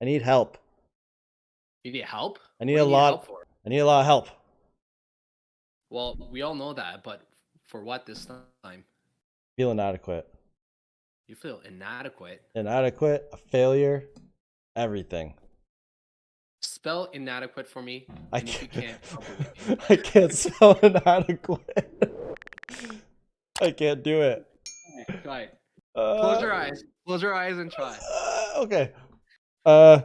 I need help. You need help? I need What do a you need lot. help for? I need a lot of help. Well, we all know that, but for what this time? Feel inadequate. You feel inadequate. Inadequate, a failure, everything. Spell inadequate for me, I and if you can't. can't, I'll believe you. I can't spell inadequate. I can't do it. Try it. Close Uh, your eyes. Close your eyes and try. okay. Uh,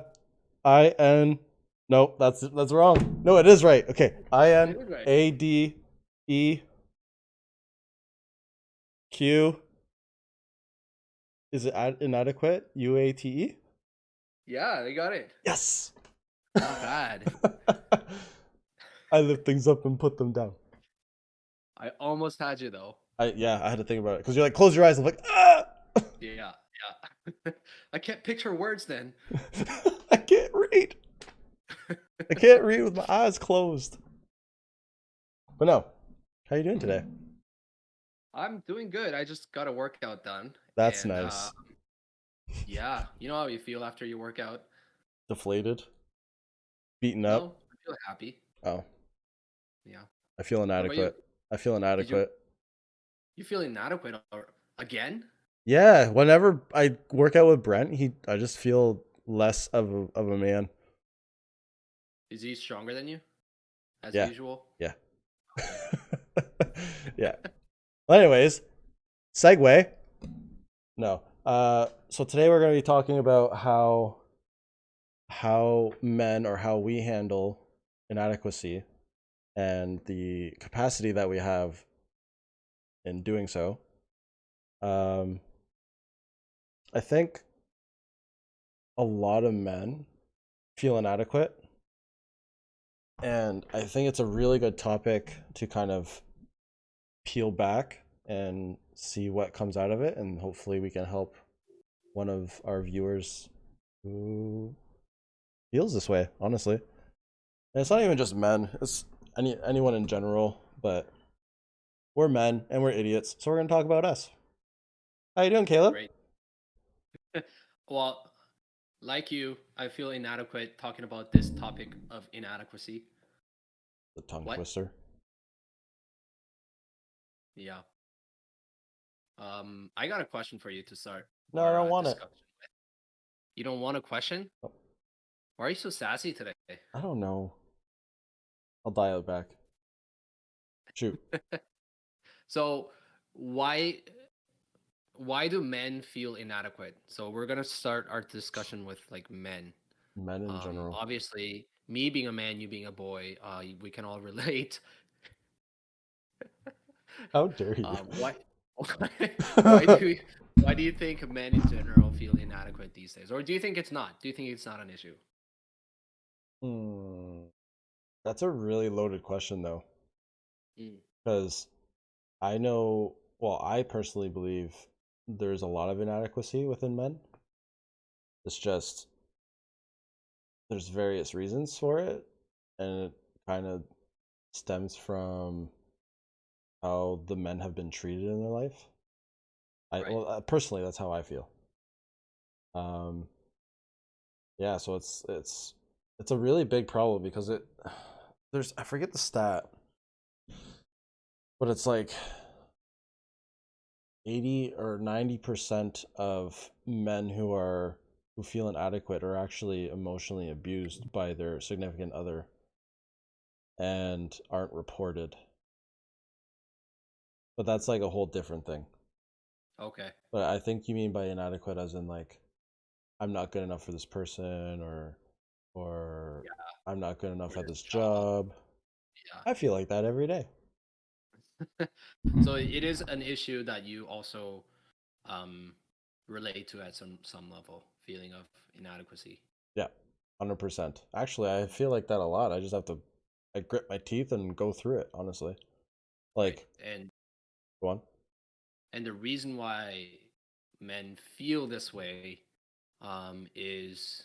I N. Nope, that's wrong. No, it is right. Okay, I It N is right. A D E Q. Is it inadequate? UATE. Yeah, they got it. Yes. Not bad. I lift things up and put them down. I almost had you though. I had to think about it because you're like, close your eyes. I'm like, ah. Yeah, yeah. I can't picture words then. I can't read. I can't read with my eyes closed. But no, how you doing today? I'm doing good. I just got a workout done, That's and nice. yeah, you know how you feel after you work out. Deflated, beaten up. No, I feel happy. Oh, Yeah. I feel What about you? inadequate. I feel Did you inadequate. you feel inadequate again? Yeah, whenever I work out with Brent, I just feel less of a man. Is he stronger than you, as Yeah, usual? yeah, Okay. yeah. Well, anyways, segue. No. So today we're going to be talking about how men or how we handle inadequacy and the capacity that we have in doing so. Um, I think a lot of men feel inadequate, and I think it's a really good topic to kind of peel back and see what comes out of it, and hopefully we can help one of our viewers who feels this way, honestly. And it's not even just men, it's anyone in general, but we're men and we're idiots, so we're going to talk about us. How you doing, Caleb? Great. Well, like you, I feel inadequate talking about this topic of inadequacy. The tongue What? twister. Yeah. I got a question for you to start No, I our don't want it. discussion with. You don't want a question? Why are you so sassy today? I don't know. I'll dial it back. Shoot. So, why why do men feel inadequate? So we're gonna start our discussion with like men. Men in general. Obviously, me being a man, you being a boy, we can all relate. How dare you? Why, why do we, why do you think men in general feel inadequate these days, or do you think it's not? Do you think it's not an issue? Hmm. That's a really loaded question, though, Mm, because I know, well, I personally believe there's a lot of inadequacy within men. It's just there's various reasons for it, and it kind of stems from how the men have been treated in their life. right. Personally, that's how I feel. Um, yeah, so it's a really big problem because there's I forget the stat, but it's like 80 or 90% of men who feel inadequate are actually emotionally abused by their significant other and aren't reported. But that's like a whole different thing. Okay. But I think you mean by inadequate as in like I'm not good enough for this person or Yeah. I'm not good For enough at this this job. job. Yeah. I feel like that every day. So it is an issue that you also um, relate to at some level, feeling of inadequacy. Yeah. 100%. Actually, I feel like that a lot. I just have to I grit my teeth and go through it, honestly. Right. Like, And go on. the reason why men feel this way is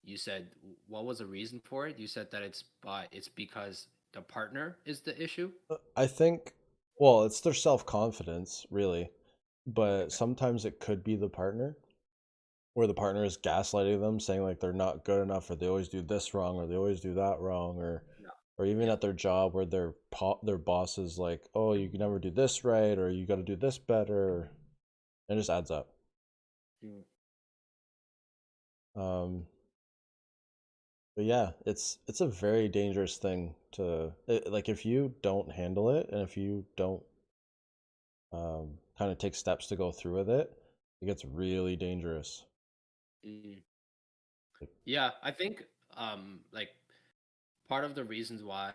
you said what was the reason for it? You said that it's because the partner is the issue. I think, well, it's their self confidence, really, but Okay. sometimes it could be the partner. where the partner is gaslighting them, saying like they're not good enough, or they always do this wrong, or they always do that wrong, Yeah. or even Yeah. at their job where their boss is like, oh, you can never do this right, or you got to do this better. It just adds up. Mm. Um, but yeah, it's a very dangerous thing to like if you don't handle it, and if you don't kind of take steps to go through with it, it gets really dangerous. Mm. Like, Yeah, I think like part of the reasons why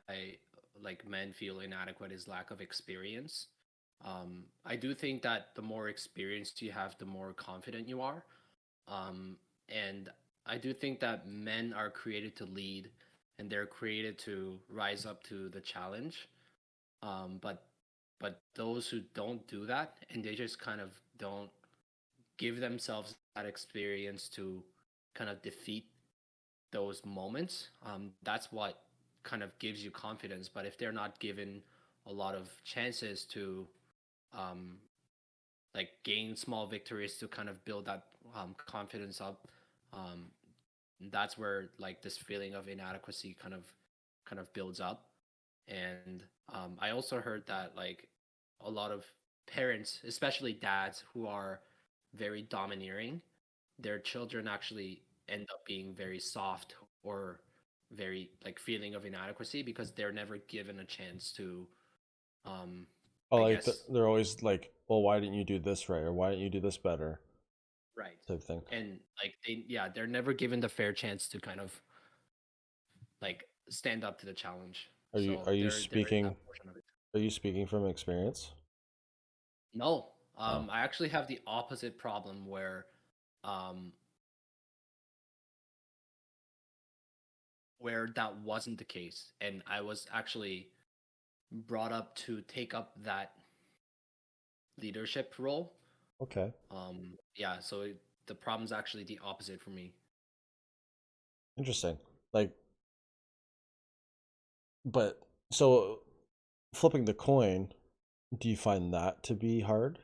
like men feel inadequate is lack of experience. I do think that the more experience you have, the more confident you are. And I do think that men are created to lead and they're created to rise up to the challenge. But those who don't do that and they just kind of don't give themselves that experience to kind of defeat those moments, that's what kind of gives you confidence. But if they're not given a lot of chances to um, like gain small victories to kind of build that confidence up, um, that's where like this feeling of inadequacy kind of builds up. And I also heard that like a lot of parents, especially dads who are very domineering, their children actually end up being very soft or very like feeling of inadequacy because they're never given a chance to um oh, I like guess. they're always like, well, why didn't you do this right, or why didn't you do this better, Right. type thing. And like they're never given the fair chance to kind of like stand up to the challenge. Are you So are you there is that speaking portion of it. are you speaking from experience? No, Oh, I actually have the opposite problem um, where that wasn't the case, and I was actually brought up to take up that leadership role. okay, Yeah, so the problem's actually the opposite for me. interesting. Like, but so flipping the coin, do you find that to be hard,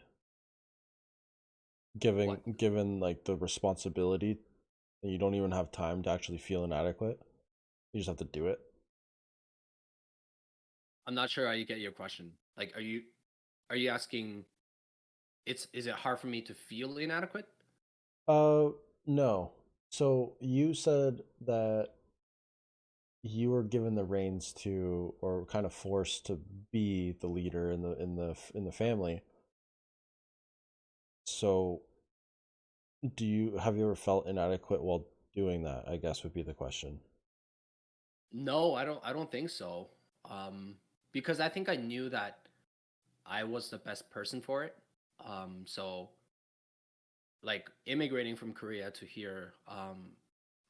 What? given like the responsibility, and you don't even have time to actually feel inadequate? You just have to do it. I'm not sure how you get your question. Like, are you asking? Is it hard for me to feel inadequate? Uh, no. So you said that you were given the reins to, or kind of forced to be the leader in the family. So have you ever felt inadequate while doing that, I guess would be the question. No, I don't think so. Um, because I think I knew that I was the best person for it. So like immigrating from Korea to here,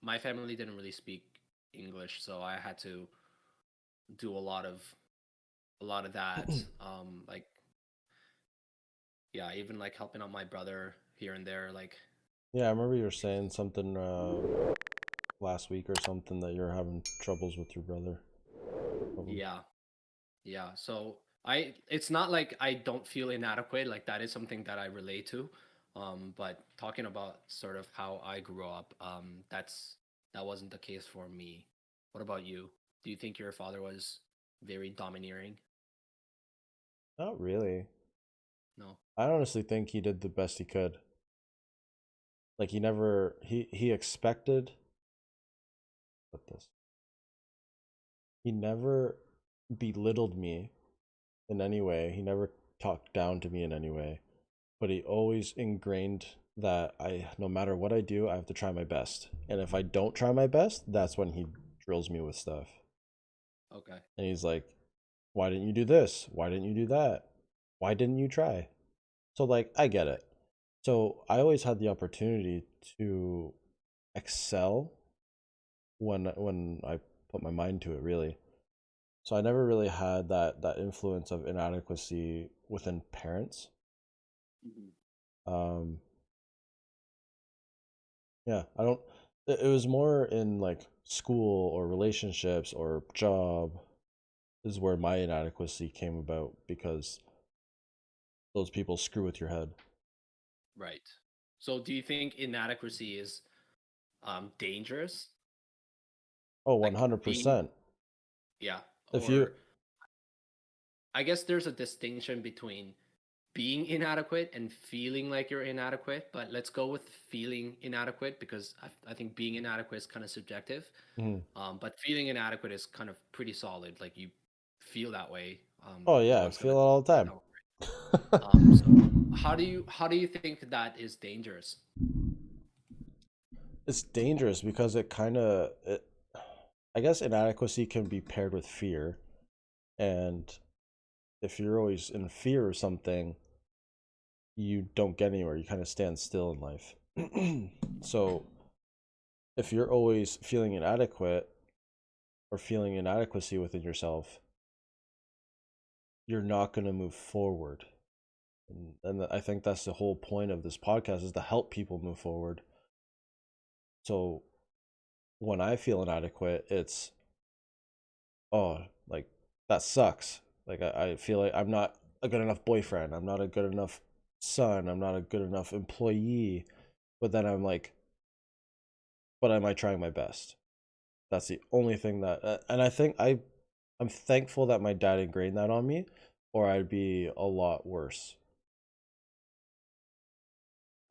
my family didn't really speak English, so I had to do a lot of that. Like yeah, even like helping out my brother here and there. Like Yeah, I remember you were saying something last week or something, that you're having troubles with your brother. Problem. yeah, yeah. So it's not like I don't feel inadequate. Like that is something that I relate to. But talking about sort of how I grew up, that wasn't the case for me. What about you? Do you think your father was very domineering? Not really. No. I honestly think he did the best he could. Like he expected, what this, he never belittled me in any way. He never talked down to me in any way. But he always ingrained that no matter what I do, I have to try my best. And if I don't try my best, that's when he drills me with stuff. Okay. And he's like, why didn't you do this? Why didn't you do that? Why didn't you try? So like I get it. So I always had the opportunity to excel when I put my mind to it, really. So I never really had that influence of inadequacy within parents. Mhm. Um yeah, I don't, it was more in like school or relationships or job is where my inadequacy came about, because those people screw with your head. Right. So do you think inadequacy is dangerous? Oh, Like being 100%. yeah, If you or I guess there's a distinction between being inadequate and feeling like you're inadequate, but let's go with feeling inadequate because I think being inadequate is kind of subjective. Mhm. But feeling inadequate is kind of pretty solid. Like you feel that way. Oh No yeah, I one's feel gonna it all the time. tell. So how do you think that is dangerous? It's dangerous because it kind of it, I guess inadequacy can be paired with fear, and if you're always in fear of something, you don't get anywhere. You kind of stand still in life. So if you're always feeling inadequate or feeling inadequacy within yourself, you're not going to move forward. And I think that's the whole point of this podcast is to help people move forward. So when I feel inadequate, it's, oh, like that sucks. Like I feel like I'm not a good enough boyfriend. I'm not a good enough son. I'm not a good enough employee. But then I'm like, but am I trying my best? That's the only thing that, and I think I'm thankful that my dad ingrained that on me, or I'd be a lot worse.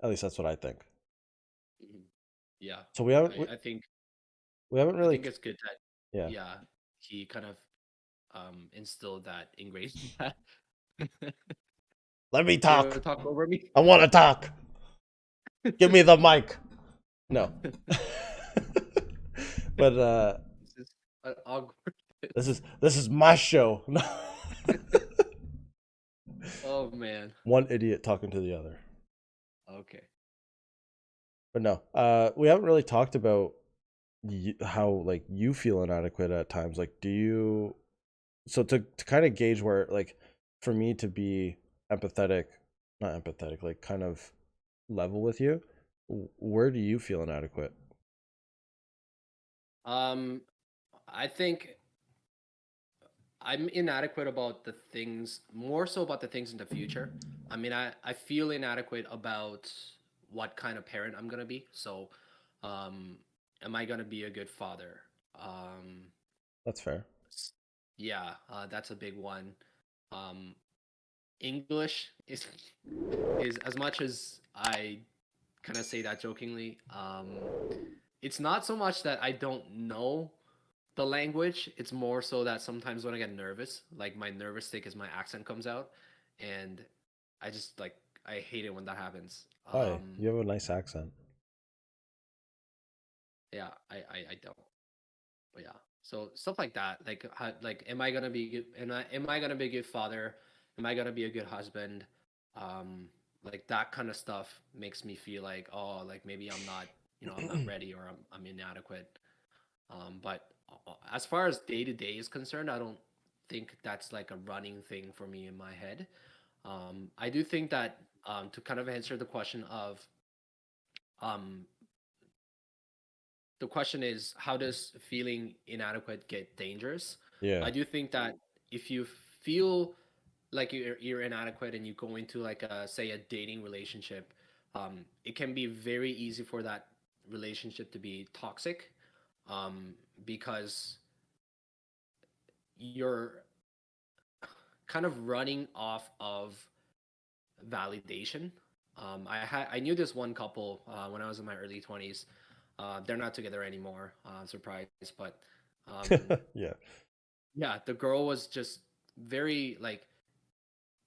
At least that's what I think. Mhm. Yeah, So we haven't I, I think we haven't I really, think it's good that yeah. yeah he kind of instilled that ingrained that. Let me You want to talk. talk over me? I want to talk. Give me the mic. No. But This is awkward. this is my show. Oh man. One idiot talking to the other. Okay. But no, we haven't really talked about how like you feel inadequate at times. Like, do you? So to kind of gauge where like for me to be empathetic, not empathetic, like kind of level with you, where do you feel inadequate? Um, I think I'm inadequate about the things, more so about the things in the future. I mean, I feel inadequate about what kind of parent I'm gonna be. So, um, am I gonna be a good father? Um, That's fair. yeah, that's a big one. Um, English is as much as I kind of say that jokingly. It's not so much that I don't know the language. It's more so that sometimes when I get nervous, like my nervous tick is my accent comes out, and I just like I hate it when that happens. Hi, you have a nice accent. Yeah, I don't. But yeah, so stuff like that. Like like am I gonna be good? Am I gonna be a good father? Am I gonna be a good husband? Like that kind of stuff makes me feel like oh like maybe I'm not I'm not ready or I'm inadequate. But as far as day to day is concerned, I don't think that's like a running thing for me in my head. I do think that to kind of answer the question of um, the question is how does feeling inadequate get dangerous? Yeah. I do think that if you feel like you're inadequate and you go into like a say a dating relationship, it can be very easy for that relationship to be toxic um, because you're kind of running off of validation. I knew this one couple when I was in my early 20s. They're not together anymore. Surprise, but Yeah. yeah, the girl was just very like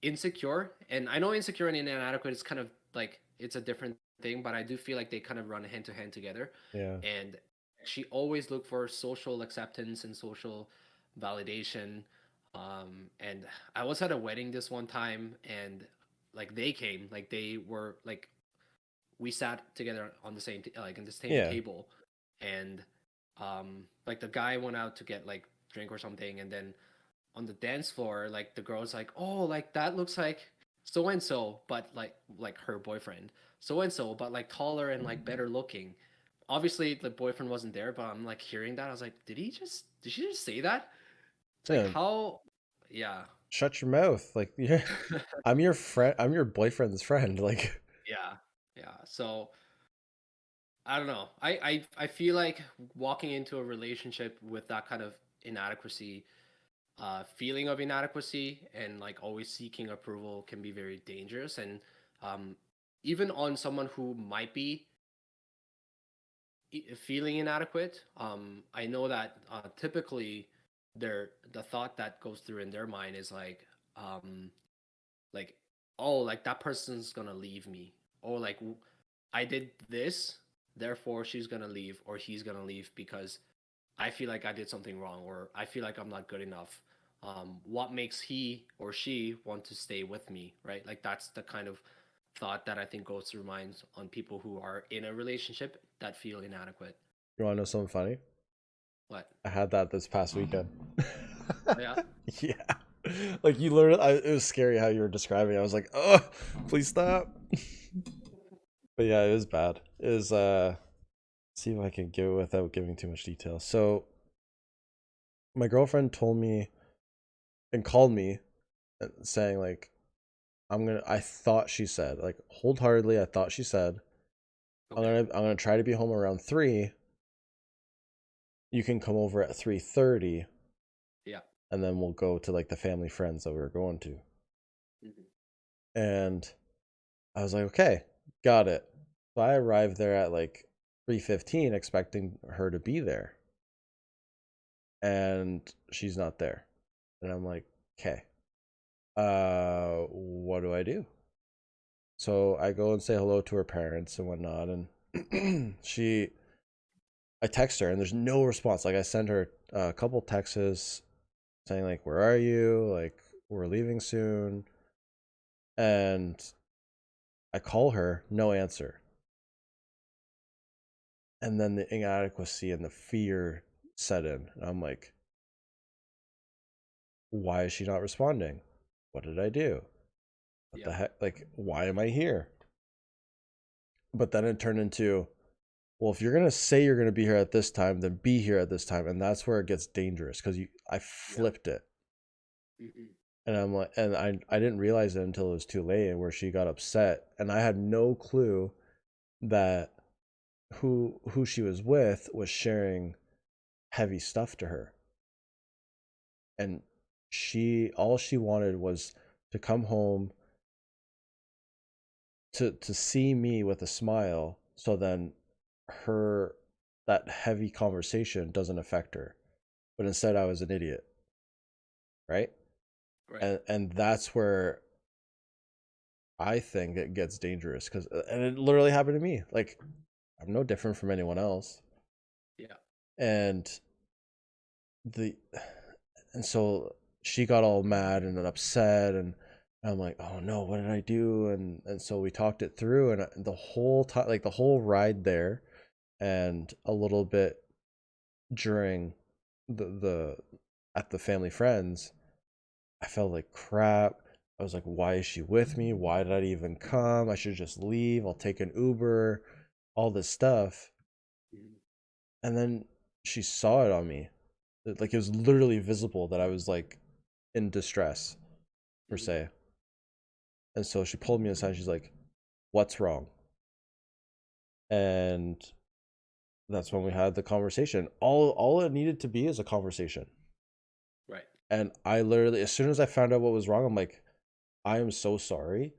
insecure, and I know insecure and inadequate is kind of like it's a different thing, but I do feel like they kind of run hand to hand together. Yeah. And she always looked for social acceptance and social validation. And I was at a wedding this one time, and like they came, like they were like we sat together on the same like in the same Yeah. table, and like the guy went out to get like drink or something, and then on the dance floor, like the girl's like, "Oh, like that looks like so and so, but like her boyfriend, so and so, but like taller and like better looking." Obviously, the boyfriend wasn't there, but I'm like hearing that. I was like, did she just say that? It's like Yeah. how, yeah, Shut your mouth. Like, yeah, I'm your friend. I'm your boyfriend's friend. Like, yeah. Yeah. So I don't know. I feel like walking into a relationship with that kind of inadequacy, feeling of inadequacy, and like always seeking approval can be very dangerous. And um, even on someone who might be feeling inadequate, I know that typically the thought that goes through in their mind is um, like, oh, like that person's gonna leave me, or like I did this, therefore she's gonna leave or he's gonna leave because I feel like I did something wrong or I feel like I'm not good enough. What makes he or she want to stay with me, right? Like that's the kind of thought that I think goes through minds on people who are in a relationship that feel inadequate. You want to know something funny? What? I had that this past weekend. Oh, yeah. Yeah. Like you literally, it was scary how you were describing it. I was like, oh, please stop. But yeah, it was bad. It was, see if I can give it without giving too much detail. So my girlfriend told me and called me saying like, I thought she said, like wholeheartedly, I thought she said, Okay. I'm gonna try to be home around 3. You can come over at 3:30 Yeah. and then we'll go to like the family friends that we were going to. Hmm. And I was like, okay, got it. So I arrived there at like 3:15 expecting her to be there. And she's not there. And I'm like, okay, what do I do? So I go and say hello to her parents and whatnot. And I text her and there's no response. Like I send her a couple texts saying like, where are you? Like, we're leaving soon. And I call her, no answer. And then the inadequacy and the fear set in. And I'm like, why is she not responding? What did I do? What Yeah. the heck? Like, why am I here? But then it turned into, well, if you're gonna say you're gonna be here at this time, then be here at this time, and that's where it gets dangerous because I Yeah. flipped it, Hmm. and I'm like, and I didn't realize it until it was too late, and where she got upset, and I had no clue that who she was sharing heavy stuff to her, and she all she wanted was to come home to see me with a smile, so then her that heavy conversation doesn't affect her, but instead I was an idiot, right? Right. And that's where I think it gets dangerous because and it literally happened to me. Like I'm no different from anyone else, Yeah. and the and so she got all mad and upset, and I'm like, oh no, what did I do? And so we talked it through, and the whole time, like the whole ride there, and a little bit during the at the family friends, I felt like crap. I was like, why is she with me? Why did I even come? I should just leave. I'll take an Uber, all this stuff. Mhm. And then she saw it on me. Like it was literally visible that I was like in distress, per Mhm. se. And so she pulled me aside. She's like, what's wrong? And that's when we had the conversation. All it needed to be is a conversation. Right. And I literally, as soon as I found out what was wrong, I'm like, I am so sorry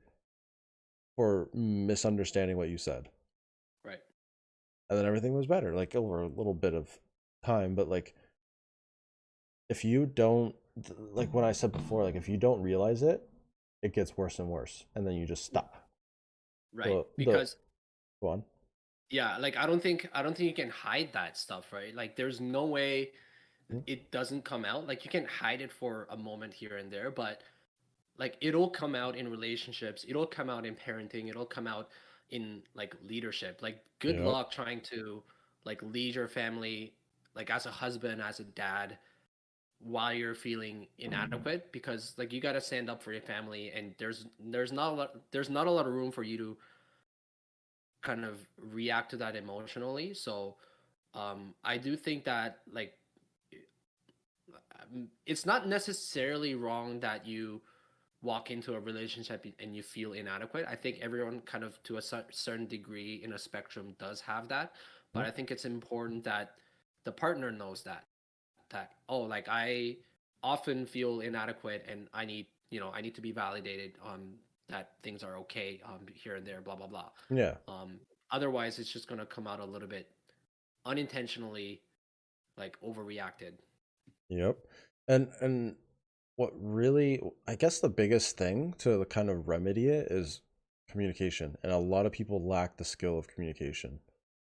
for misunderstanding what you said. Right. And then everything was better, like over a little bit of time. But like, if you don't, like what I said before, like if you don't realize it, it gets worse and worse. And then you just stop. Right. The, Because go on. yeah, like I don't think you can hide that stuff, right? Like there's no way Mhm. it doesn't come out. Like you can hide it for a moment here and there, but like it'll come out in relationships, it'll come out in parenting, it'll come out in like leadership. Like good Yep. luck trying to like lead your family like as a husband, as a dad while you're feeling inadequate because like you got to stand up for your family and there's not a lot of room for you to kind of react to that emotionally. So I do think that it's not necessarily wrong that you walk into a relationship and you feel inadequate. I think everyone kind of to a certain degree in a spectrum does have that, but Mhm. I think it's important that the partner knows that oh, like I often feel inadequate and I need, I need to be validated that things are okay here and there, blah blah blah. Yeah. Um, Otherwise, it's just gonna come out a little bit unintentionally like overreacted. Yep. And what really, I guess the biggest thing to kind of remedy it is communication. And a lot of people lack the skill of communication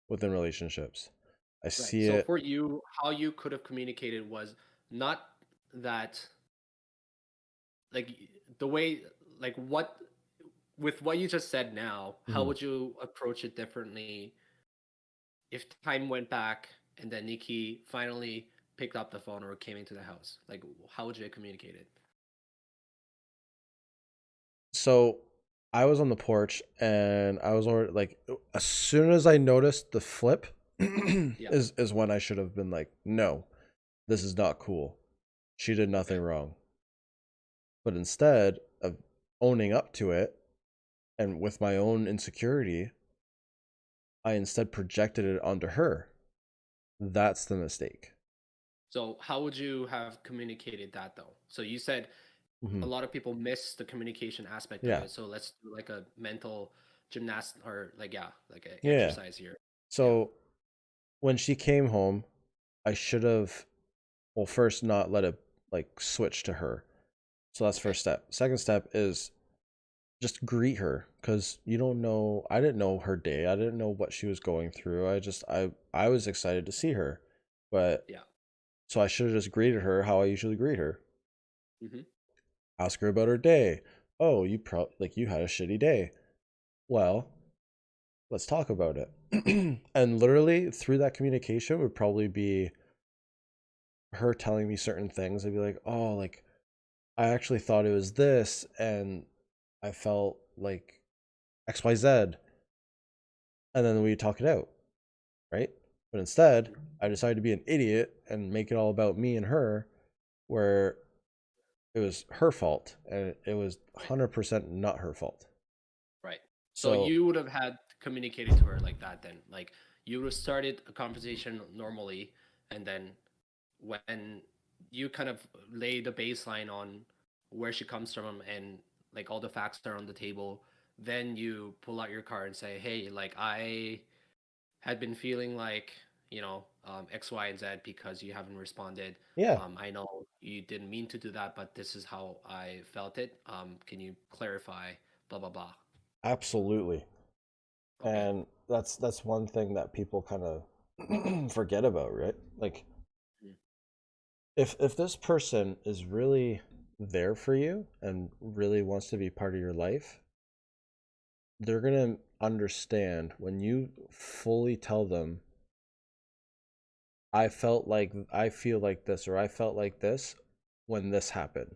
within relationships. I Right. see So it. for you, how you could have communicated was not that like the way like what with what you just said now, how Mhm. would you approach it differently if time went back and then Nikki finally picked up the phone or came into the house? Like how would you have communicated? So I was on the porch and I was already like, as soon as I noticed the flip, Yeah. is when I should have been like, no, this is not cool. She did nothing Okay. wrong. But instead of owning up to it and with my own insecurity, I instead projected it onto her. That's the mistake. So how would you have communicated that though? So you said a Hmm. lot of people miss the communication aspect of Yeah. it. So let's do like a mental gymnast or like yeah, like an Yeah. exercise here. Yeah. So when she came home, I should have, well, first not let it like switch to her. So that's Okay. first step. Second step is just greet her because you don't know. I didn't know her day. I didn't know what she was going through. I was excited to see her, but Yeah. so I should have just greeted her how I usually greet her. Hmm. Ask her about her day. Oh, you had a shitty day. Well, let's talk about it. And literally through that communication would probably be her telling me certain things. I'd be like, oh, like I actually thought it was this, and I felt like XYZ. And then we talk it out, right? But instead, I decided to be an idiot and make it all about me and her, where it was her fault, and it was Right. 100% not her fault. Right. So So, you would have had communicated to her like that then. Like you would have started a conversation normally and then when you kind of lay the baseline on where she comes from and like all the facts are on the table, then you pull out your card and say, "Hey, like I had been feeling like, X, Y, and Z because you haven't responded. yeah, I know you didn't mean to do that, but this is how I felt it. Can you clarify? Blah blah blah." absolutely. Okay. And that's one thing that people kind of forget about, right? Like Mm. if this person is really there for you and really wants to be part of your life, they're going to understand when you fully tell them, I feel like this or I felt like this when this happened.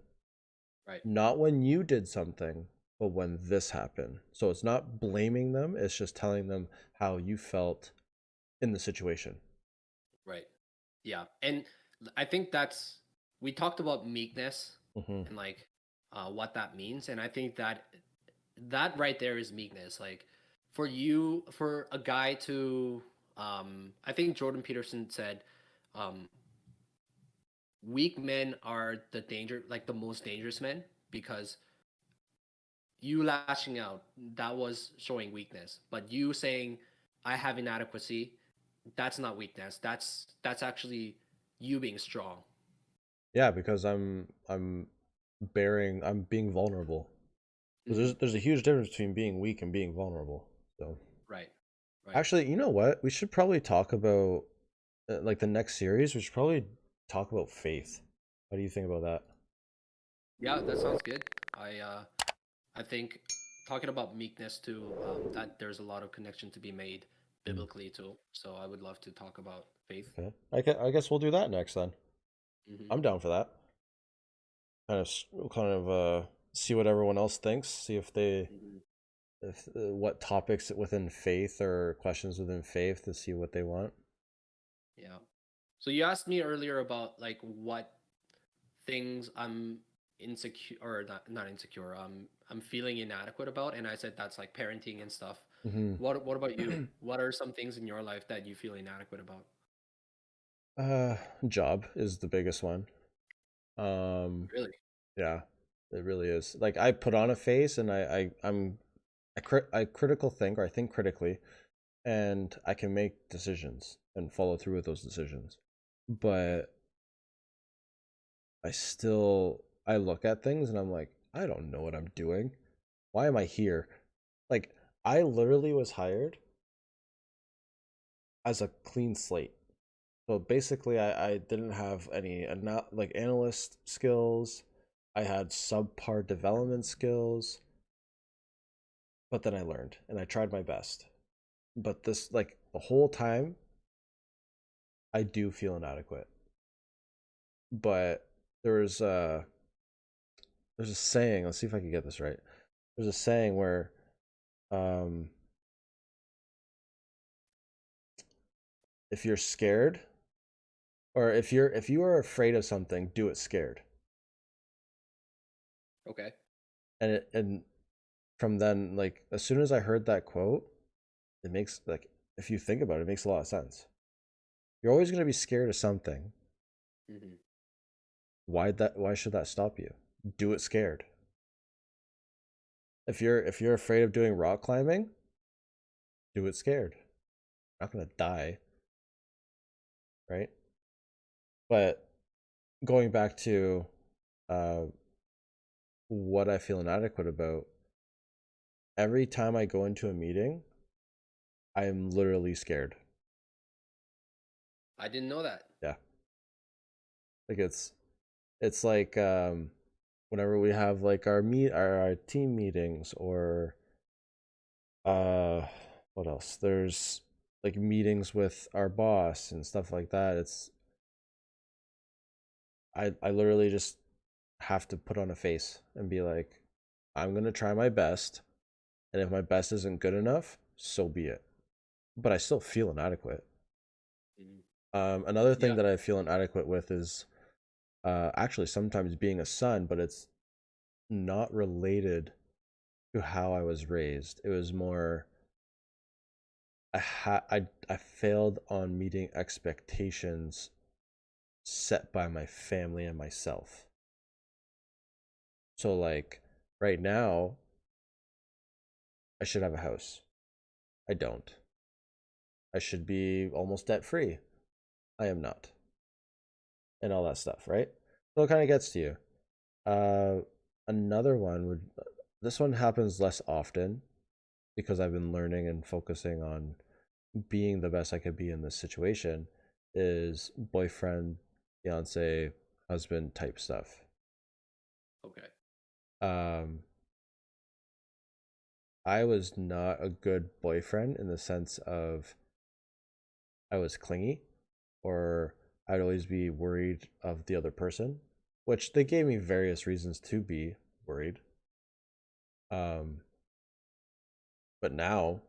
Right. Not when you did something, but when this happened. So it's not blaming them, it's just telling them how you felt in the situation. Right. Yeah. And I think that's we talked about meekness Hmm. and like what that means, and I think that right there is meekness. Like for a guy to I think Jordan Peterson said um weak men are the most dangerous men because you lashing out, that was showing weakness. But you saying I have inadequacy, that's not weakness. That's actually you being strong. Yeah, because I'm being vulnerable. Because Hmm. there's a huge difference between being weak and being vulnerable. So Right. Right. actually, you know what? We should probably talk about like the next series. We should probably talk about faith. How do you think about that? Yeah, that sounds good. I think talking about meekness too, that there's a lot of connection to be made Mm, biblically too. So I would love to talk about faith. okay, I guess we'll do that next then. Hmm. I'm down for that. We'll kind of see what everyone else thinks. See Hmm. if what topics within faith or questions within faith to see what they want. Yeah. So you asked me earlier about like what things I'm insecure, or not insecure, I'm feeling inadequate about, and I said that's like parenting and stuff. Hmm. What about you? What are some things in your life that you feel inadequate about? uh Job is the biggest one. um Really? yeah, it really is. Like, I put on a face, and I critical think, or I think critically, and I can make decisions and follow through with those decisions. But I look at things and I'm like, I don't know what I'm doing. Why am I here? Like, I literally was hired as a clean slate. So basically, I didn't have any like analyst skills. I had subpar development skills, but then I learned and I tried my best. But this, like, the whole time, I do feel inadequate. But there's a there's a saying. Let's see if I can get this right. There's a saying where, um, if you're scared, or if you are afraid of something, do it scared. Okay. And from then, like, as soon as I heard that quote, it makes, like, if you think about it, it makes a lot of sense. You're always going to be scared of something. Hmm. Why should that stop you? Do it scared. If you're afraid of doing rock climbing, do it scared. You're not going to die, right? But going back to, uh what I feel inadequate about, every time I go into a meeting, I am literally scared. I didn't know that. Yeah. Like, it's like, whenever we have, like, our team meetings, or uh what else? There's, like, meetings with our boss and stuff like that. I literally just have to put on a face and be like, I'm going to try my best, and if my best isn't good enough, so be it. But I still feel inadequate. Mhm. Another thing Yeah. that I feel inadequate with is, actually sometimes being a son, but it's not related to how I was raised. It was more, I failed on meeting expectations set by my family and myself. So, like, right now, I should have a house. I don't. I should be almost debt free. I am not. And all that stuff, right? So it kind of gets to you. Uh, Another one would, this one happens less often because I've been learning and focusing on being the best I could be in this situation, is boyfriend, fiance, husband type stuff. Okay. Um, I was not a good boyfriend in the sense of I was clingy, or I'd always be worried of the other person, which they gave me various reasons to be worried. Um, but now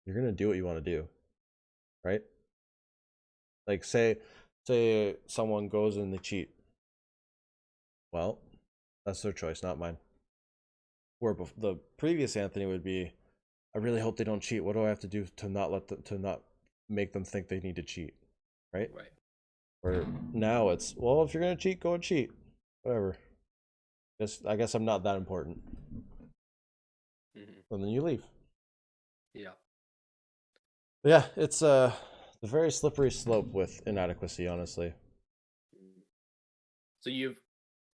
you're gonna do what you want to do, right? Like, say someone goes and they cheat. Well, that's their choice, not mine. Where the previous Anthony would be, I really hope they don't cheat. What do I have to do to not make them think they need to cheat, right? Right. Or now it's, well, if you're gonna cheat, go and cheat, whatever. I guess I'm not that important, Hmm. and then you leave. Yeah. Yeah, it's a very slippery slope with inadequacy, honestly. Mhm. So you've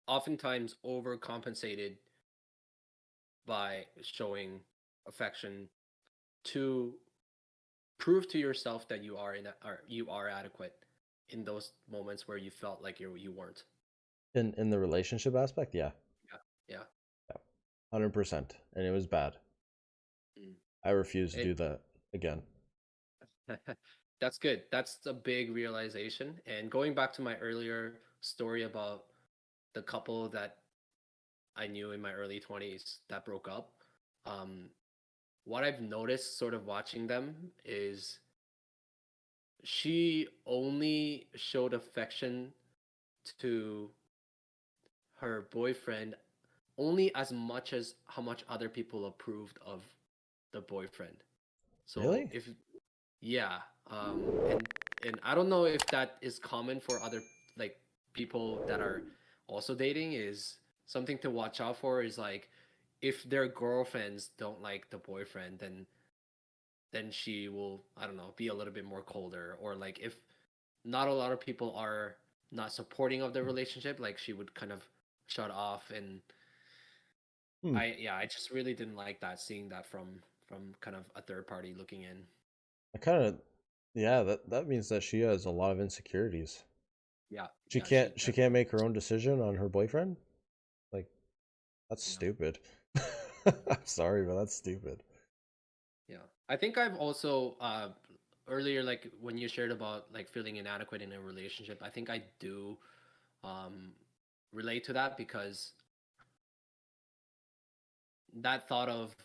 oftentimes overcompensated by showing affection to prove to yourself that you are or you are adequate in those moments where you felt like you weren't. In the relationship aspect, yeah, Yeah. Yeah. yeah, 100%, and it was bad. Mm. I refuse to And do that again. that's good. That's a big realization. And going back to my earlier story about the couple that I knew in my early 20s that broke up, um, what I've noticed sort of watching them is she only showed affection to her boyfriend only as much as how much other people approved of the boyfriend. So Really? if yeah, and I don't know if that is common for other like people that are also dating. Is something to watch out for is like if their girlfriends don't like the boyfriend, then she will, I don't know, be a little bit more colder, or like if not a lot of people are not supporting of the relationship, like she would kind of shut off. And Hmm. I just really didn't like that, seeing that from kind of a third party looking in. I kind of, yeah, that means that she has a lot of insecurities. Yeah, She yeah, she can't definitely make her does. own decision on her boyfriend? Like, that's Yeah, stupid. I'm sorry, but that's stupid. yeah. I think I've also earlier, like when you shared about like feeling inadequate in a relationship, I think I do um relate to that, because that thought of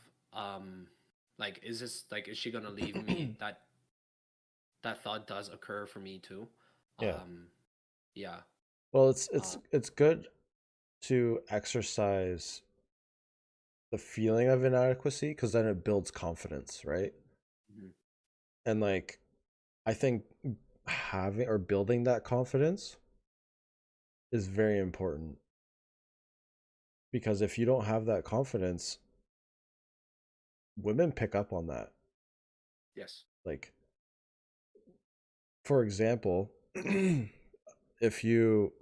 like is this like is she gonna leave me, that thought does occur for me too. Yeah. um yeah. Well, uh it's good to exercise the feeling of inadequacy because then it builds confidence, right? mhm. And like I think having or building that confidence is very important because if you don't have that confidence, women pick up on that. Yes. Like, for example, if you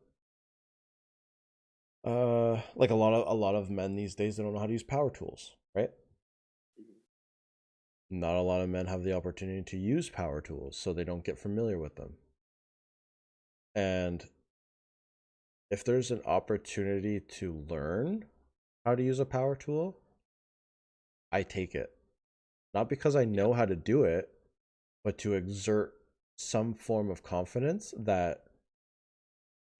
like a lot of men these days they don't know how to use power tools, right? Mhm. Not a lot of men have the opportunity to use power tools, so they don't get familiar with them. And if there's an opportunity to learn how to use a power tool, I take it. Not because I Yeah, know how to do it, but to exert some form of confidence that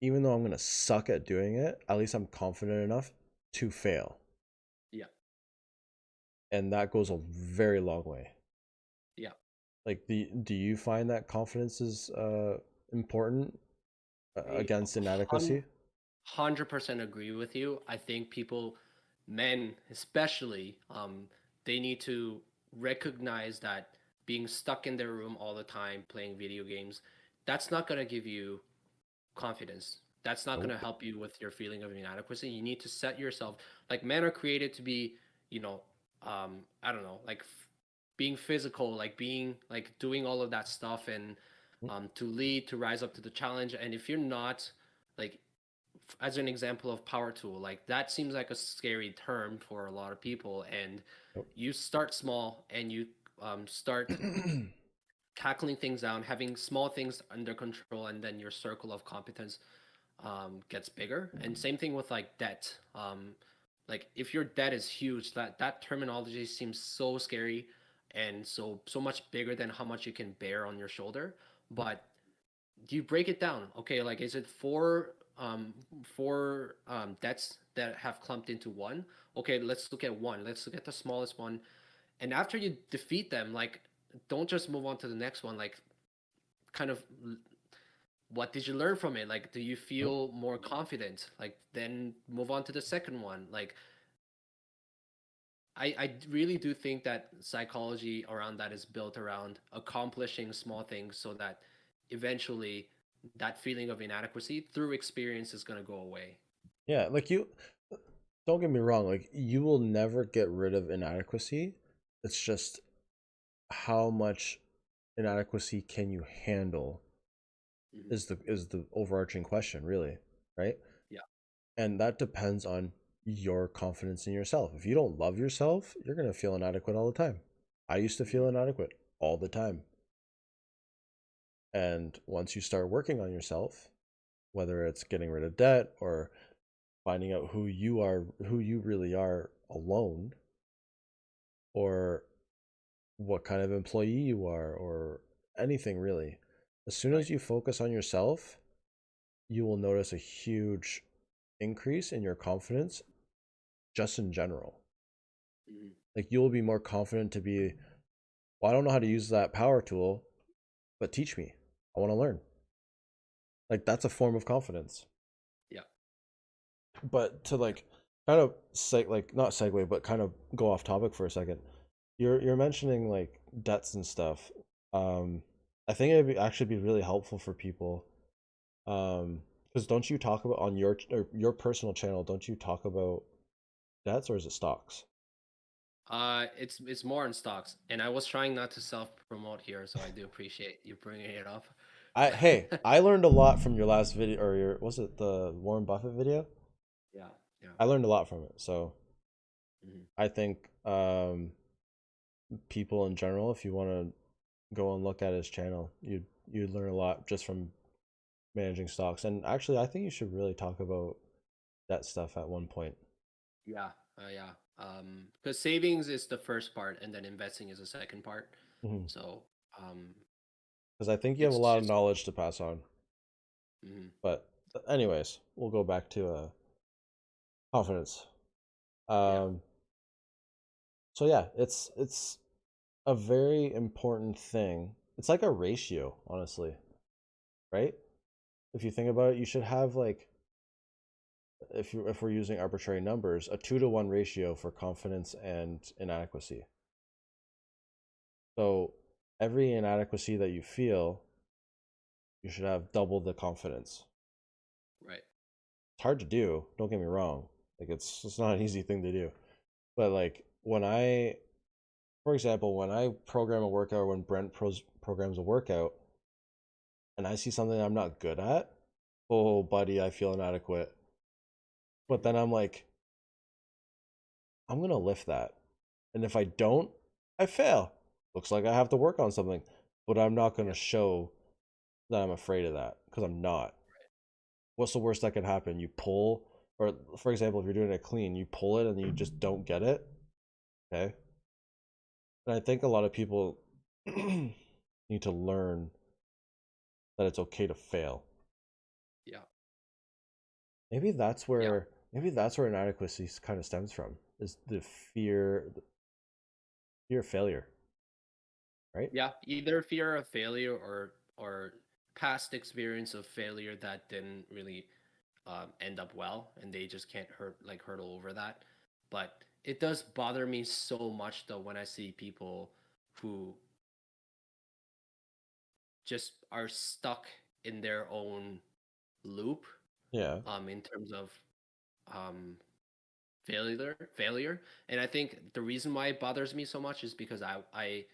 even though I'm going to suck at doing it, at least I'm confident enough to fail. yeah, And that goes a very long way. yeah. Like, do you find that confidence is important I against inadequacy? 100% agree with you. I think people, men especially, they need to recognize that being stuck in their room all the time playing video games, that's not going to give you confidence. That's not going to Nope. help you with your feeling of inadequacy. You need to set yourself, like men are created to be, you know, I don't know, like being physical, like being like doing all of that stuff, and to lead, to rise up to the challenge. And if you're not like, as an example of power tool, like that seems like a scary term for a lot of people. And Nope. you start small and you start tackling things down, having small things under control, and then your circle of competence gets bigger. And same thing with like debt. Like if your debt is huge, that terminology seems so scary and so much bigger than how much you can bear on your shoulder. But do you break it down? Okay, like is it four debts that have clumped into one? Okay, let's look at one. Let's look at the smallest one. And after you defeat them, like don't just move on to the next one. Like kind of what did you learn from it? Like do you Nope. feel more confident? Like then move on to the second one. Like I really do think that psychology around that is built around accomplishing small things, so that eventually that feeling of inadequacy through experience is going to go away. Yeah, like you don't get me wrong, like you will never get rid of inadequacy. It's just how much inadequacy can you handle Hmm. is the overarching question, really, right? Yeah. And that depends on your confidence in yourself. If you don't love yourself, you're going to feel inadequate all the time. I used to feel Hmm. inadequate all the time. And once you start working on yourself, whether it's getting rid of debt or finding out who you are, who you really are alone, or what kind of employee you are, or anything really, as soon Right. as you focus on yourself, you will notice a huge increase in your confidence just in general. Hmm. Like you'll be more confident to be, well, I don't know how to use that power tool, but teach me. I want to learn. Like that's a form of confidence. Yeah. But to like kind of like not segue, but kind of go off topic for a second. You're mentioning like debts and stuff. Um, I think actually be really helpful for people. Because don't you talk about on your personal channel? Don't you talk about debts or is it stocks? It's more in stocks, and I was trying not to self promote here, so I do appreciate you bringing it up. I But hey, I learned a lot from your last video or your was it the Warren Buffett video? yeah, yeah. I learned a lot from it. So Mhm. I think people in general, if you want to go and look at his channel, you'd learn a lot just from managing stocks. And actually, I think you should really talk about that stuff at one point. Yeah, yeah. Because savings is the first part, and then investing is the second part. Because So, I think you have a it's lot of just knowledge to pass on. mhm. But anyways, we'll go back to confidence. Yeah, Um, so yeah, it's a very important thing. It's like a ratio, honestly, right? If you think about it, you should have like if we're using arbitrary numbers, a 2-to-1 ratio for confidence and inadequacy. So every inadequacy that you feel, you should have double the confidence. right. It's hard to do, don't get me wrong. Like it's not an easy thing to do. But like when I for example, when I program a workout or when programs a workout and I see something I'm not good at, oh buddy, I feel inadequate. But Mhm. then I'm like, I'm gonna lift that. And if I don't, I fail. Looks like I have to work on something. But I'm not gonna Yeah, show that I'm afraid of that because I'm not. What's the worst that can happen? You pull, or for example, if you're doing a clean, you pull it and you just don't get it. Okay. And I think a lot of people need to learn that it's okay to fail. yeah, yeah, Maybe that's where inadequacy kind of stems from is the fear of failure, right? yeah. Either fear of failure or past experience of failure that didn't really end up well, and they just can't hurdle over that. But it does bother me so much though when I see people who just are stuck in their own loop Yeah. in terms of um, failure. And I think the reason why it bothers me so much is because I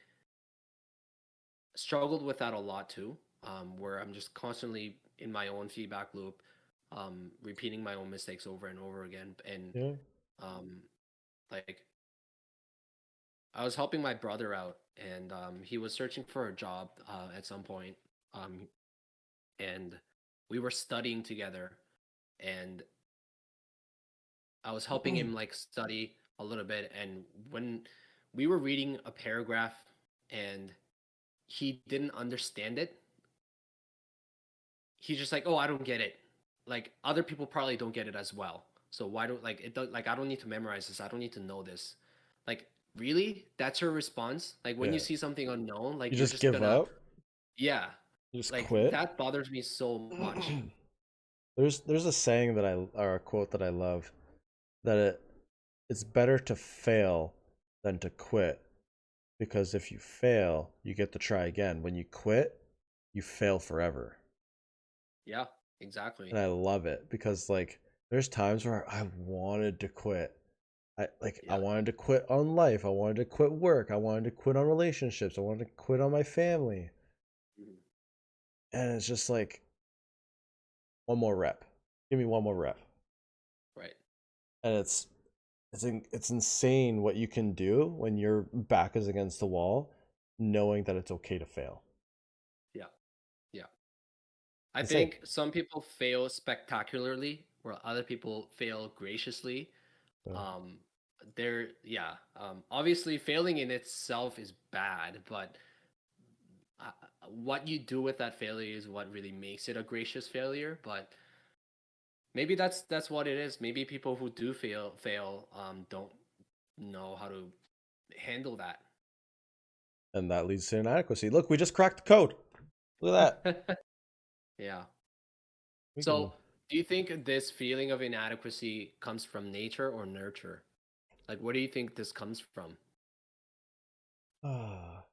struggled with that a lot too, where I'm just constantly in my own feedback loop, repeating my own mistakes over and over again. And Yeah. um, like I was helping my brother out, and he was searching for a job at some point, um, and we were studying together, and I was helping him like study a little bit, and when we were reading a paragraph and he didn't understand it, he's just like, "Oh, I don't get it." Like other people probably don't get it as well. So why don't like it? Like I don't need to memorize this. I don't need to know this. Like really, that's your response. Like when you Yeah. see something unknown, like You you're just just give gonna, up. yeah. You just Like quit. that bothers me so much. There's a saying that I or a quote that I love that it's better to fail than to quit because if you fail, you get to try again. When you quit, you fail forever. Yeah, exactly. And I love it because like there's times where I wanted to quit. I Yeah. wanted to quit on life. I wanted to quit work. I wanted to quit on relationships. I wanted to quit on my family. Mhm. And it's just like one more rep. Give me one more rep. Right. And it's insane what you can do when your back is against the wall, knowing that it's okay to fail. Yeah. Yeah. I Insane. think some people fail spectacularly, where other people fail graciously. So, Um, yeah. Obviously, failing in itself is bad, but what you do with that failure is what really makes it a gracious failure. But maybe that's what it is. Maybe people who do fail don't know how to handle that. and that leads to inadequacy. Look, we just cracked the code. Look at that. Yeah. We So can. Do you think this feeling of inadequacy comes from nature or nurture? Like, where do you think this comes from? Ah.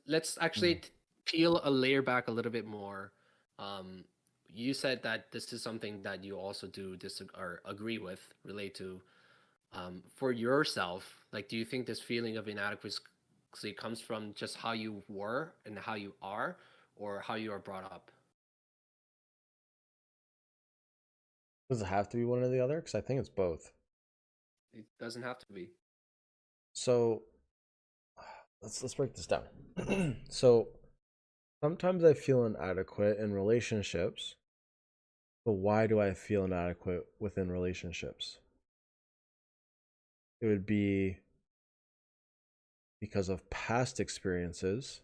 Let's actually Hmm. peel a layer back a little bit more. Um, you said that this is something that you also do or agree with, relate to. For yourself, like, do you think this feeling of inadequacy comes from just how you were and how you are, or how you are brought up? Does it have to be one or the other? Because I think it's both. It doesn't have to be. So let's break this down. So sometimes I feel inadequate in relationships, but why do I feel inadequate within relationships? It would be because of past experiences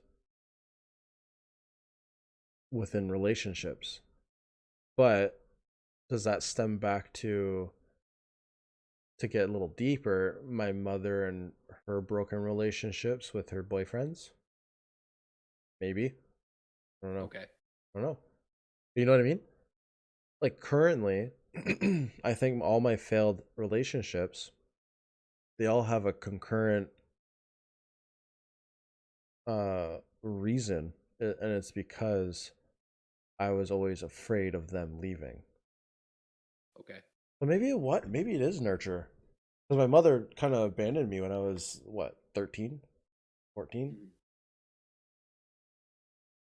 within relationships. But does that stem back to get a little deeper, my mother and her broken relationships with her boyfriends? Maybe. I don't know. Okay. I don't know. You know what I mean? Like currently, I think all my failed relationships, they all have a concurrent reason, and it's because I was always afraid of them leaving. Okay. But maybe it is nurture. Because my mother kind of abandoned me when I was what, 13, 14. Mhm.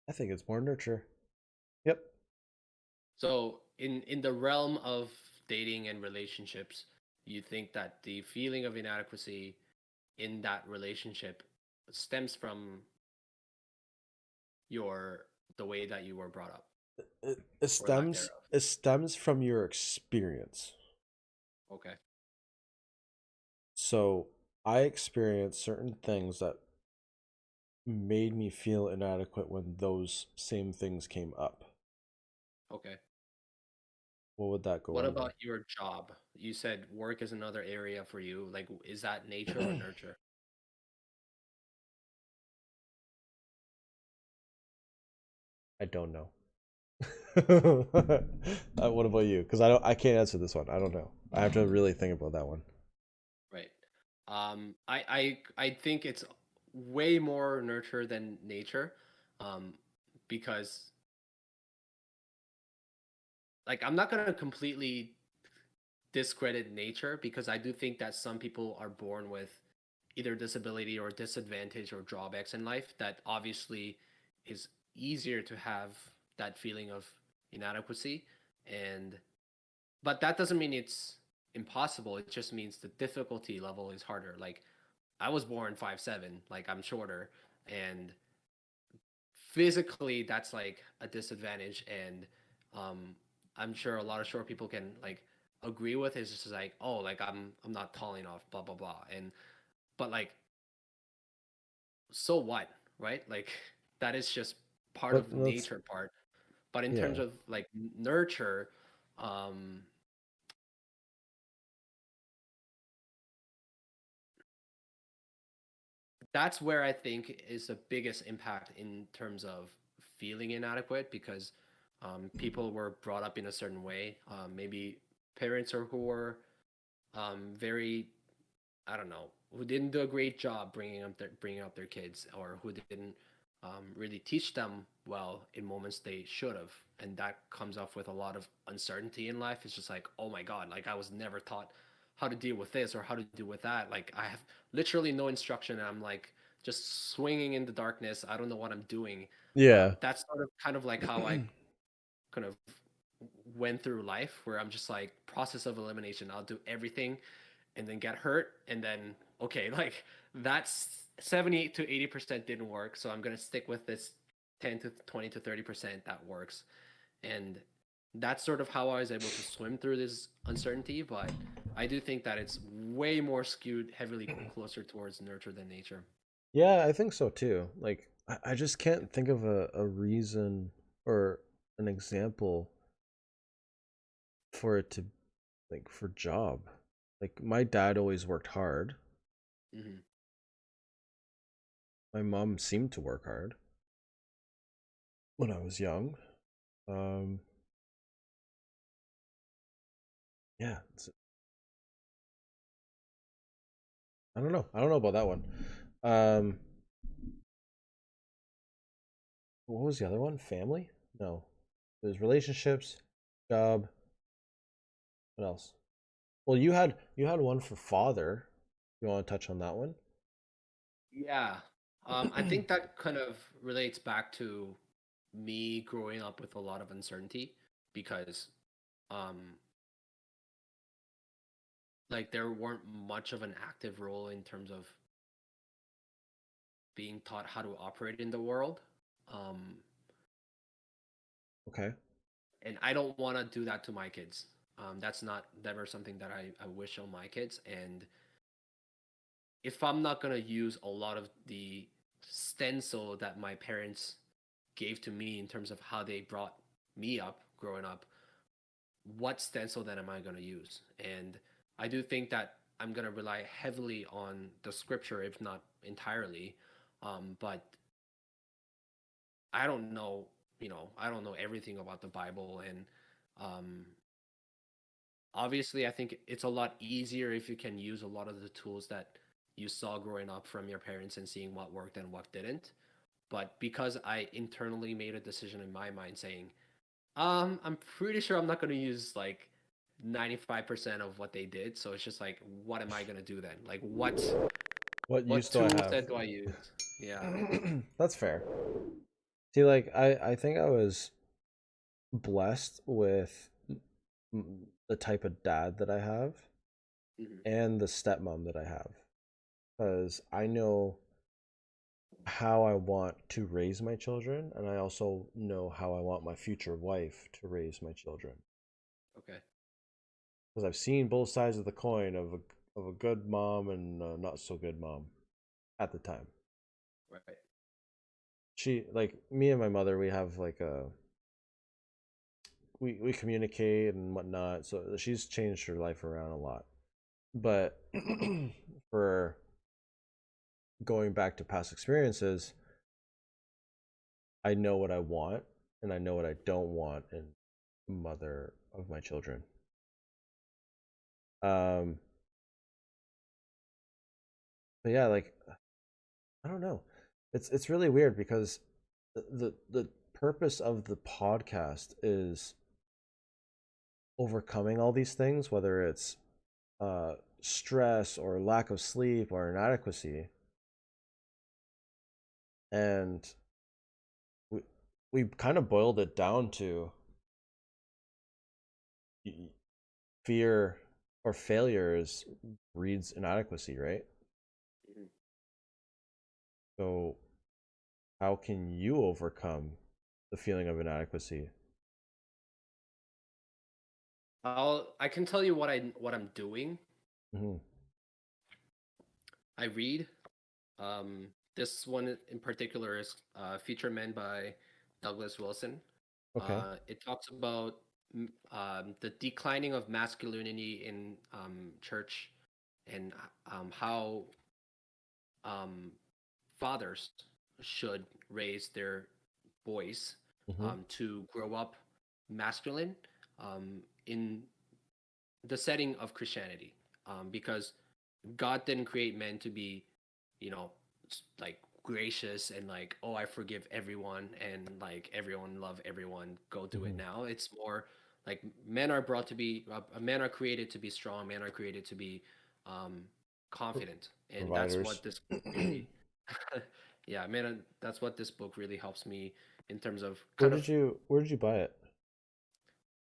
I think it's more nurture. Yep. So, in the realm of dating and relationships, you think that the feeling of inadequacy in that relationship stems from your the way that you were brought up, It or lack stems thereof. it stems from your experience. Okay. So I experienced certain things that made me feel inadequate when those same things came up. Okay. What would that go What about under? your job? You said work is another area for you. Like, is that nature or nurture? I don't know. What about you? Because I can't answer this one. I don't know. I have to really think about that one. Right. I think it's way more nurture than nature, um, because like I'm not gonna completely discredit nature because I do think that some people are born with either disability or disadvantage or drawbacks in life that obviously is easier to have that feeling of inadequacy, and but that doesn't mean it's impossible. It just means the difficulty level is harder. Like I was born 5'7", like I'm shorter, and physically that's like a disadvantage, and um I'm sure a lot of short people can like agree with it. It's just like, oh, like I'm not tall enough, blah blah blah. And but like, so what, right? Like that is just part But of let's nature part. But in terms yeah. of like nurture, um that's where I think is the biggest impact in terms of feeling inadequate because people were brought up in a certain way. Maybe parents or who were very, I don't know, who didn't do a great job bringing up their kids, or who didn't really teach them well in moments they should have, and that comes off with a lot of uncertainty in life. It's just like, oh my god, like I was never taught how to deal with this or how to deal with that. Like I have literally no instruction, and I'm like just swinging in the darkness. I don't know what I'm doing. Yeah. That's sort of kind of like how I kind of went through life, where I'm just like process of elimination. I'll do everything and then get hurt, and then okay, like that's 70 to 80% didn't work, so I'm gonna stick with this 10 to 20 to 30% that works. And that's sort of how I was able to swim through this uncertainty. But I do think that it's way more skewed heavily closer towards nurture than nature. Yeah, I think so too. Like I just can't think of a reason or an example for it to like for job. Like my dad always worked hard. Hmm. My mom seemed to work hard when I was young. Um Yeah, I don't know. I don't know about that one. Um, what was the other one? Family? No, it was relationships, job. What else? Well, you had one for father. You want to touch on that one? Yeah. I think that kind of relates back to me growing up with a lot of uncertainty because um like there weren't much of an active role in terms of being taught how to operate in the world. Um Okay. and I don't want to do that to my kids. That's not never something that I wish on my kids. And if I'm not gonna use a lot of the stencil that my parents gave to me in terms of how they brought me up growing up, what stencil then am I gonna use? And I do think that I'm gonna rely heavily on the scripture, if not entirely. But I don't know, I don't know everything about the Bible, and um, obviously, I think it's a lot easier if you can use a lot of the tools that you saw growing up from your parents and seeing what worked and what didn't. But because I internally made a decision in my mind saying, I'm pretty sure I'm not going to use like 95% of what they did. So it's just like, what am I going to do then? Like, What what use do I tool have? set do I use? Yeah. That's fair. See, like I think I was blessed with the type of dad that I have Hmm. and the stepmom that I have, because I know how I want to raise my children, and I also know how I want my future wife to raise my children. Okay. Because I've seen both sides of the coin of a good mom and a not so good mom at the time. Right. She like me and my mother. We have like a we communicate and whatnot. So she's changed her life around a lot. But for going back to past experiences, I know what I want and I know what I don't want in mother of my children. Um, but yeah, like I don't know. It's really weird because the purpose of the podcast is overcoming all these things, whether it's stress or lack of sleep or inadequacy, and we we kind of boiled it down to fear or failures breeds inadequacy, right? Mhm. So how can you overcome the feeling of inadequacy? I can tell you what I'm doing. Mm-hmm. I read. This one in particular is Future Men by Douglas Wilson. Okay. It talks about the declining of masculinity in church and how um, fathers should raise their boys Mm-hmm. to grow up masculine in the setting of Christianity, because God didn't create men to be, like gracious and like, oh, I forgive everyone and like everyone love everyone. Go do it Mm-hmm. now. It's more like men are brought to be, men are created to be strong. Men are created to be um, confident, and that's Providers. what this book really, yeah, man, that's what this book really helps me in terms of Where kind did of. you where did you buy it?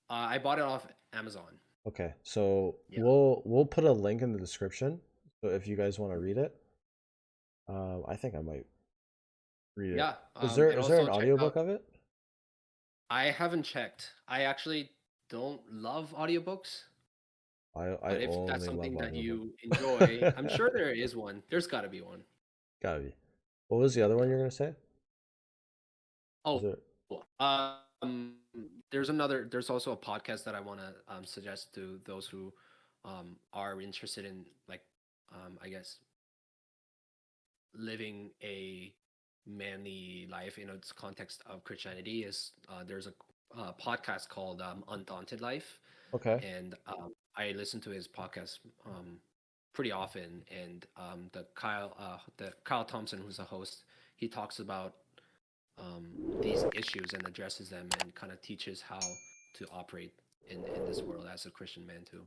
I bought it off Amazon. Okay, so Yeah. we'll put a link in the description. So if you guys want to read it, I think I might read it. Yeah. Is there And is there also an check audiobook out. of it? I haven't checked. I actually don't love audiobooks, I but if that's only love something that audiobook. you enjoy, I'm sure there is one. There's got to be one. Gotta be. What was the other one Yeah. you're gonna say? Was Oh, it? um, there's also a podcast that I want to suggest to those who are interested in like, I guess, living a manly life in its context of Christianity. Is there's a podcast called Undaunted Life. Okay. And I listen to his podcast pretty often, and the Kyle Thompson, who's a host, he talks about these issues and addresses them, and kind of teaches how to operate in this world as a Christian man too.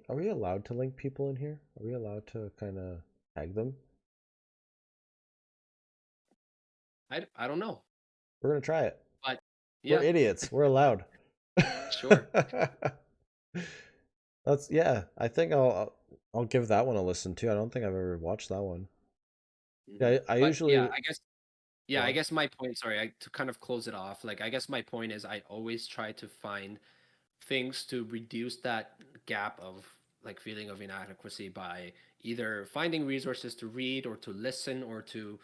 Are we allowed to link people in here? Are we allowed to kind of tag them? I don't know, We're gonna try it. but We're yeah, idiots. We're allowed. sure. That's yeah. I think I'll give that one a listen too. I don't think I've ever watched that one. Mhm. Yeah, I But yeah, usually go I on. guess my point, sorry, to kind of close it off, like I guess my point is I always try to find things to reduce that gap of like feeling of inadequacy by either finding resources to read or to listen or to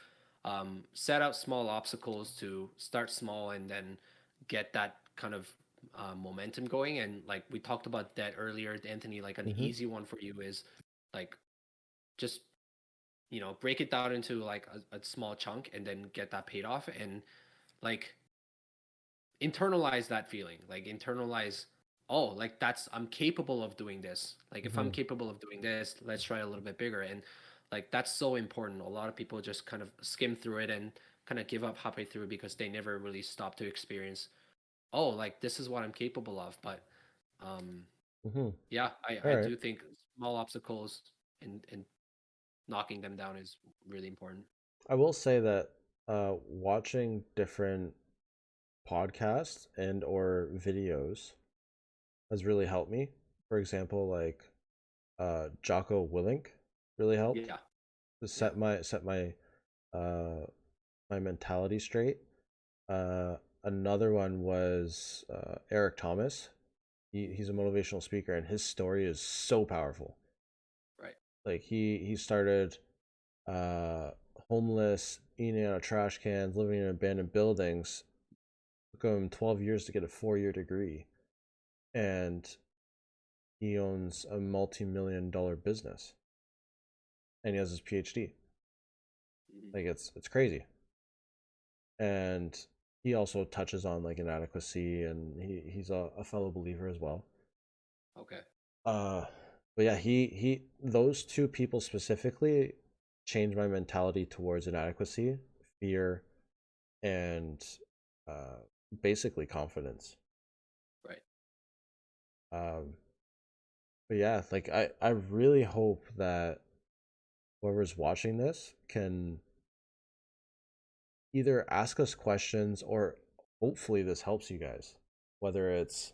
set out small obstacles to start small and then get that kind of momentum going. And like we talked about that earlier, Anthony, like an Mm-hmm. easy one for you is like just break it down into like a small chunk and then get that paid off and like internalize that feeling, like internalize, oh, like that's, I'm capable of doing this. Like if I'm Mm-hmm. capable of doing this, let's try a little bit bigger. And like that's so important. A lot of people just kind of skim through it and kind of give up halfway through because they never really stop to experience, oh, like this is what I'm capable of. But um Mm-hmm. yeah, All I right. do think small obstacles and knocking them down is really important. I will say that watching different podcasts and or videos has really helped me. For example, like Jocko Willink really helped Yeah. to Yeah. set my uh my mentality straight. Another one was Eric Thomas. He's a motivational speaker, and his story is so powerful. Right. Like he started uh, homeless, eating out of trash cans, living in abandoned buildings. Took him 12 years to get a 4-year degree, and he owns a multi-million-dollar business, and he has his PhD. Mhm. Like it's crazy, and he also touches on like inadequacy, and he's a fellow believer as well. Okay. Uh, but yeah, he those two people specifically changed my mentality towards inadequacy, fear, and uh, basically confidence. Right. Um, but yeah, like I really hope that whoever's watching this can either ask us questions or hopefully this helps you guys. Whether it's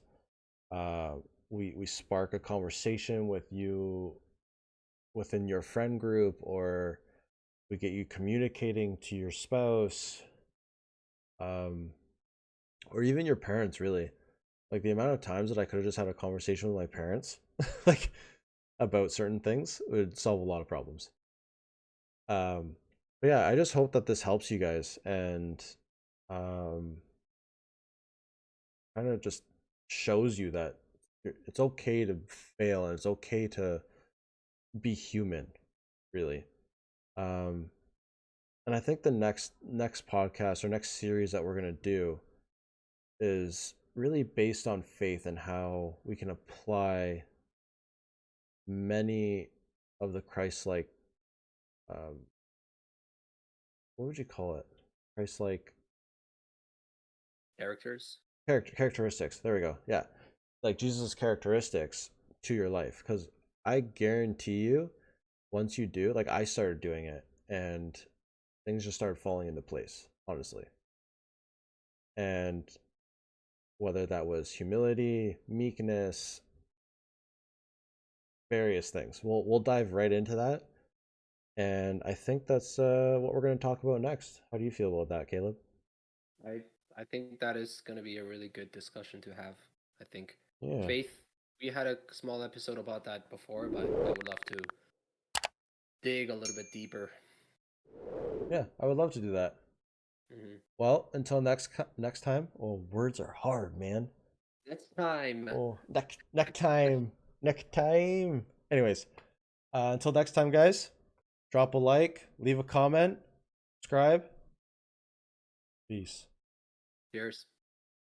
uh, we spark a conversation with you within your friend group, or we get you communicating to your spouse, um, or even your parents. Really, like the amount of times that I could have just had a conversation with my parents, like about certain things, would solve a lot of problems. Um, but yeah, I just hope that this helps you guys and um, kind of just shows you that it's okay to fail and it's okay to be human, really. Um, and I think the next podcast or next series that we're gonna do is really based on faith and how we can apply many of the Christ-like, um, what would you call it? Christ-like Characters. characteristics. There we go. Yeah, like Jesus' characteristics to your life, because I guarantee you, once you do, like I started doing it, and things just started falling into place. Honestly, and whether that was humility, meekness, various things. We'll dive right into that, and I think that's what we're going to talk about next. How do you feel about that, Caleb? I I think that is going to be a really good discussion to have. I think Yeah, faith. We had a small episode about that before, but I would love to dig a little bit deeper. yeah, I would love to do that. Hmm. Well, until next time. Oh, words are hard, man. Next time. Oh, next time, next time. Anyways, until next time, guys. Drop a like, leave a comment, subscribe. Peace. Cheers.